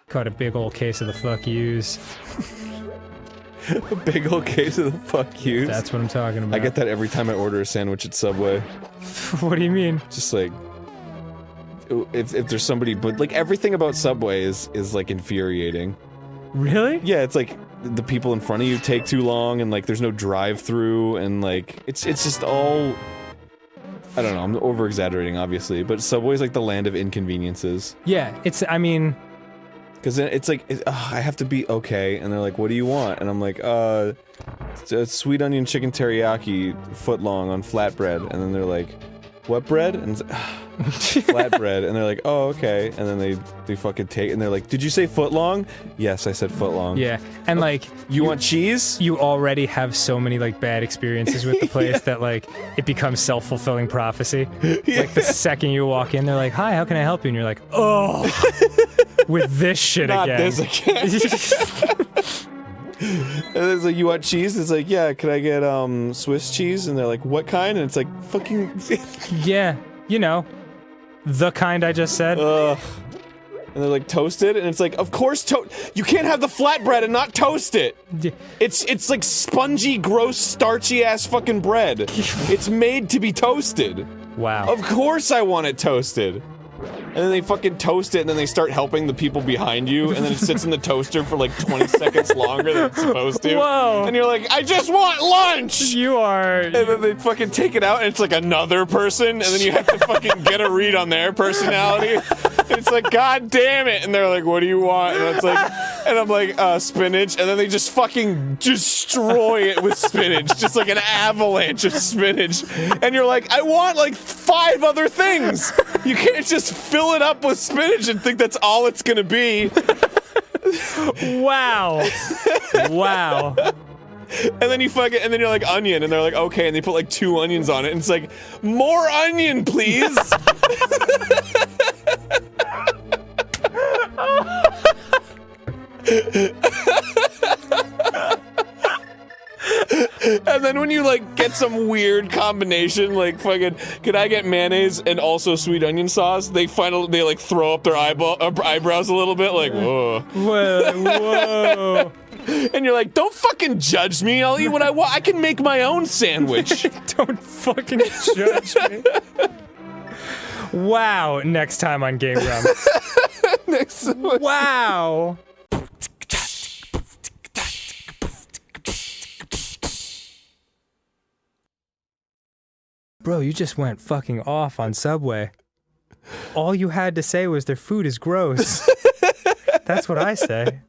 Caught a big old case of the fuck yous. A big old case of the fuck yous? That's what I'm talking about. I get that every time I order a sandwich at Subway. What do you mean? Just like... If there's somebody... But like everything about Subway is like infuriating. Really? Yeah, it's like the people in front of you take too long and like there's no drive-through and like... It's just all... I don't know, I'm over-exaggerating obviously, but Subway's like the land of inconveniences. Yeah, I mean... Cause then it's like, I have to be okay, and they're like, what do you want? And I'm like, sweet onion chicken teriyaki footlong on flatbread, and then they're like, what bread? And it's, flatbread, and they're like, oh, okay, and then they fucking take, and they're like, did you say footlong? Yes, I said footlong. Yeah, and like... You want cheese? You already have so many, like, bad experiences with the place that, like, it becomes self-fulfilling prophecy. Like, the second you walk in, they're like, hi, how can I help you? And you're like, oh, with this shit Not again. this again. And it's like, you want cheese? It's like, yeah, could I get, Swiss cheese? And they're like, what kind? And it's like, fucking... Yeah, you know, the kind I just said. Ugh. And they're like, toasted? And it's like, of course you can't have the flatbread and not toast it! Yeah. It's like spongy, gross, starchy-ass fucking bread. It's made to be toasted. Wow. Of course I want it toasted. And then they fucking toast it, and then they start helping the people behind you, and then it sits in the toaster for like 20 seconds longer than it's supposed to. Whoa! And you're like, I just want lunch! You are... And then they fucking take it out, and it's like another person, and then you have to fucking get a read on their personality. And it's like, god damn it! And they're like, what do you want? And it's like, and I'm like, spinach, and then they just fucking destroy it with spinach. Just like an avalanche of spinach. And you're like, I want like 5 other things! You can't just fill it up with spinach and think that's all it's gonna be. Wow. Wow. And then you fucking, and then you're like, onion, and they're like, okay, and they put like 2 onions on it, and it's like, more onion, please! And then when you like get some weird combination, like fucking, could I get mayonnaise and also sweet onion sauce? They like throw up their eyebrows a little bit, like whoa, Whoa. And you're like, don't fucking judge me. I'll eat what I want. I can make my own sandwich. Don't fucking judge me. Wow. Next time on GameGrumps. Wow. Bro, you just went fucking off on Subway. All you had to say was their food is gross. That's what I say.